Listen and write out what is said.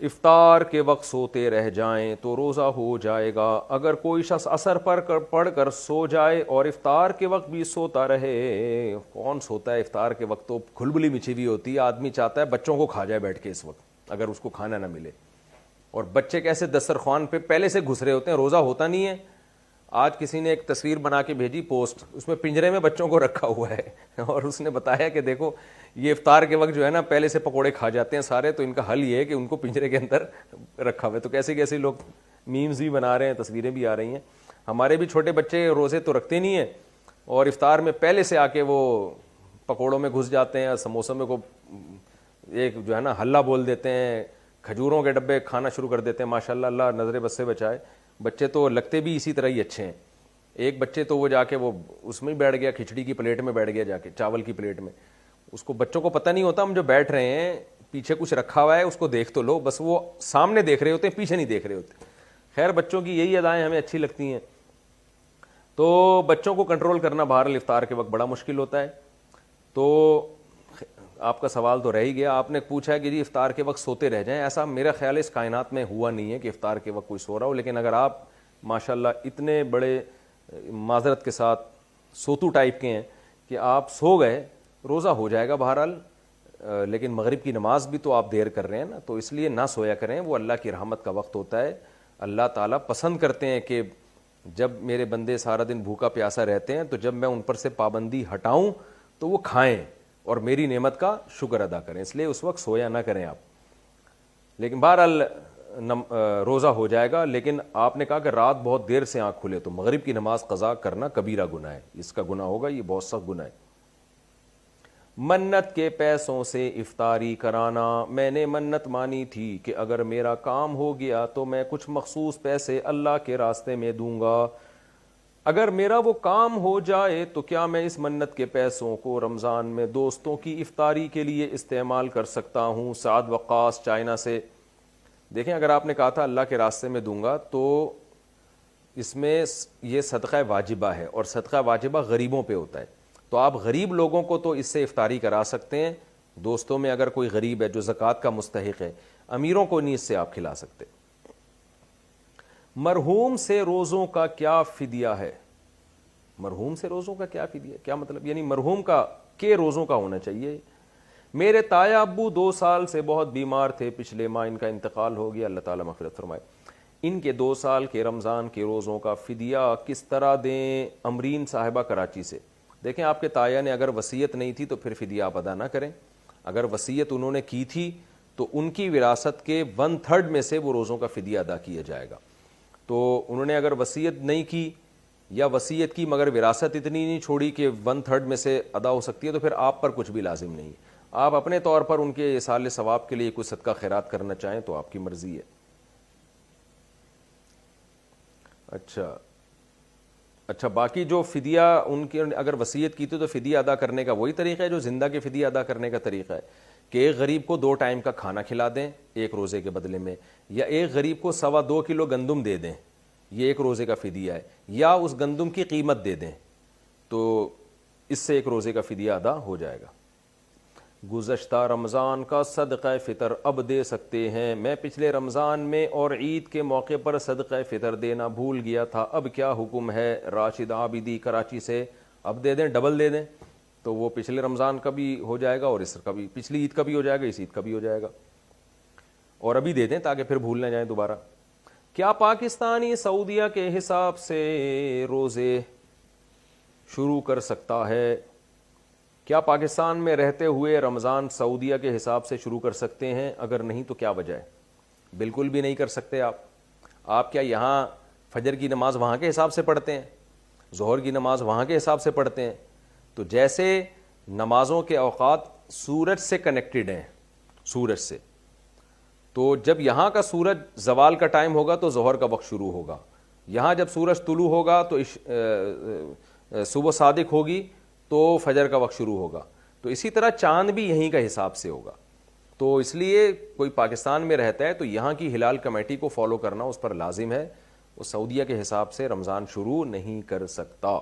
افطار کے وقت سوتے رہ جائیں تو روزہ ہو جائے گا. اگر کوئی شخص عصر پر پڑھ کر سو جائے اور افطار کے وقت بھی سوتا رہے. کون سوتا ہے افطار کے وقت؟ تو کھلبلی مچھی ہوئی ہوتی ہے, آدمی چاہتا ہے بچوں کو کھا جائے بیٹھ کے اس وقت اگر اس کو کھانا نہ ملے. اور بچے کیسے دسترخوان پہ پہلے سے گھس رہے ہوتے ہیں, روزہ ہوتا نہیں ہے. آج کسی نے ایک تصویر بنا کے بھیجی پوسٹ, اس میں پنجرے میں بچوں کو رکھا ہوا ہے اور اس نے بتایا کہ دیکھو یہ افطار کے وقت جو ہے نا پہلے سے پکوڑے کھا جاتے ہیں سارے, تو ان کا حل یہ ہے کہ ان کو پنجرے کے اندر رکھا ہوا ہے. تو کیسے کیسے لوگ میمز بھی بنا رہے ہیں, تصویریں بھی آ رہی ہیں. ہمارے بھی چھوٹے بچے روزے تو رکھتے نہیں ہیں اور افطار میں پہلے سے آ کے وہ پکوڑوں میں گھس جاتے ہیں, سموسوں میں کو ایک جو ہے نا ہلہ بول دیتے ہیں, کھجوروں کے ڈبے کھانا شروع کر دیتے ہیں. ماشاءاللہ اللہ نظر بد سے بچائے. بچے تو لگتے بھی اسی طرح ہی اچھے ہیں. ایک بچے تو وہ جا کے وہ اس میں ہی بیٹھ گیا, کھچڑی کی پلیٹ میں بیٹھ گیا جا کے, چاول کی پلیٹ میں. اس کو بچوں کو پتہ نہیں ہوتا ہم جو بیٹھ رہے ہیں پیچھے کچھ رکھا ہوا ہے اس کو دیکھ تو لو, بس وہ سامنے دیکھ رہے ہوتے ہیں پیچھے نہیں دیکھ رہے ہوتے. خیر بچوں کی یہی ادائیں ہمیں اچھی لگتی ہیں. تو بچوں کو کنٹرول کرنا بہرحال افطار کے وقت بڑا مشکل ہوتا ہے. تو آپ کا سوال تو رہ ہی گیا, آپ نے پوچھا ہے کہ جی افطار کے وقت سوتے رہ جائیں. ایسا میرا خیال ہے اس کائنات میں ہوا نہیں ہے کہ افطار کے وقت کوئی سو رہا ہو. لیکن اگر آپ ماشاءاللہ اتنے بڑے معذرت کے ساتھ سوتو ٹائپ کے ہیں کہ آپ سو گئے, روزہ ہو جائے گا بہرحال. لیکن مغرب کی نماز بھی تو آپ دیر کر رہے ہیں نا, تو اس لیے نہ سویا کریں. وہ اللہ کی رحمت کا وقت ہوتا ہے. اللہ تعالیٰ پسند کرتے ہیں کہ جب میرے بندے سارا دن بھوکا پیاسا رہتے ہیں تو جب میں ان پر سے پابندی ہٹاؤں تو وہ کھائیں اور میری نعمت کا شکر ادا کریں. اس لیے اس وقت سویا نہ کریں آپ. لیکن بہرحال روزہ ہو جائے گا. لیکن آپ نے کہا کہ رات بہت دیر سے آنکھ کھلے, تو مغرب کی نماز قضا کرنا کبیرہ گناہ ہے. اس کا گناہ ہوگا, یہ بہت سخت گناہ ہے. منت کے پیسوں سے افطاری کرانا. میں نے منت مانی تھی کہ اگر میرا کام ہو گیا تو میں کچھ مخصوص پیسے اللہ کے راستے میں دوں گا. اگر میرا وہ کام ہو جائے تو کیا میں اس منت کے پیسوں کو رمضان میں دوستوں کی افطاری کے لیے استعمال کر سکتا ہوں؟ سعد وقاص چائنا سے. دیکھیں اگر آپ نے کہا تھا اللہ کے راستے میں دوں گا تو اس میں یہ صدقہ واجبہ ہے, اور صدقہ واجبہ غریبوں پہ ہوتا ہے. تو آپ غریب لوگوں کو تو اس سے افطاری کرا سکتے ہیں. دوستوں میں اگر کوئی غریب ہے جو زکوٰۃ کا مستحق ہے, امیروں کو نہیں اس سے آپ کھلا سکتے. مرحوم سے روزوں کا کیا فدیہ ہے؟ مرحوم سے روزوں کا کیا فدیہ, کیا مطلب؟ یعنی مرحوم کا کے روزوں کا ہونا چاہیے. میرے تایا ابو 2 سال سے بہت بیمار تھے, پچھلے ماہ ان کا انتقال ہو گیا, اللہ تعالیٰ مغفرت فرمائے. ان کے 2 سال کے رمضان کے روزوں کا فدیہ کس طرح دیں؟ امرین صاحبہ کراچی سے. دیکھیں آپ کے تایا نے اگر وصیت نہیں تھی تو پھر فدیہ آپ ادا نہ کریں. اگر وصیت انہوں نے کی تھی تو ان کی وراثت کے 1/3 میں سے وہ روزوں کا فدیہ ادا کیا جائے گا. تو انہوں نے اگر وصیت نہیں کی یا وصیت کی مگر وراثت اتنی نہیں چھوڑی کہ 1/3 میں سے ادا ہو سکتی ہے, تو پھر آپ پر کچھ بھی لازم نہیں. آپ اپنے طور پر ان کے ایصال ثواب کے لیے کوئی صدقہ خیرات کرنا چاہیں تو آپ کی مرضی ہے. اچھا باقی جو فدیہ ان کے اگر وصیت کی تو فدیہ ادا کرنے کا وہی طریقہ ہے جو زندہ کے فدیہ ادا کرنے کا طریقہ ہے کہ ایک غریب کو 2 ٹائم کا کھانا کھلا دیں ایک روزے کے بدلے میں, یا ایک غریب کو 2.25 کلو گندم دے دیں, یہ ایک روزے کا فدیہ ہے, یا اس گندم کی قیمت دے دیں, تو اس سے ایک روزے کا فدیہ ادا ہو جائے گا. گزشتہ رمضان کا صدقہ فطر اب دے سکتے ہیں؟ میں پچھلے رمضان میں اور عید کے موقع پر صدقہ فطر دینا بھول گیا تھا, اب کیا حکم ہے؟ راشد عابدی کراچی سے. اب دے دیں, ڈبل دے دیں, تو وہ پچھلے رمضان کا بھی ہو جائے گا اور اس کا بھی, پچھلی عید کا بھی ہو جائے گا, اس عید کا بھی ہو جائے گا. اور ابھی دے دیں تاکہ پھر بھول نہ جائیں دوبارہ. کیا پاکستانی سعودیہ کے حساب سے روزے شروع کر سکتا ہے؟ کیا پاکستان میں رہتے ہوئے رمضان سعودیہ کے حساب سے شروع کر سکتے ہیں؟ اگر نہیں تو کیا وجہ ہے؟ بالکل بھی نہیں کر سکتے. آپ کیا یہاں فجر کی نماز وہاں کے حساب سے پڑھتے ہیں, ظہر کی نماز وہاں کے حساب سے پڑھتے ہیں؟ تو جیسے نمازوں کے اوقات سورج سے کنیکٹڈ ہیں, سورج سے, تو جب یہاں کا سورج زوال کا ٹائم ہوگا تو ظہر کا وقت شروع ہوگا. یہاں جب سورج طلوع ہوگا تو صبح صادق ہوگی تو فجر کا وقت شروع ہوگا. تو اسی طرح چاند بھی یہیں کا حساب سے ہوگا. تو اس لیے کوئی پاکستان میں رہتا ہے تو یہاں کی ہلال کمیٹی کو فالو کرنا اس پر لازم ہے, وہ سعودیہ کے حساب سے رمضان شروع نہیں کر سکتا.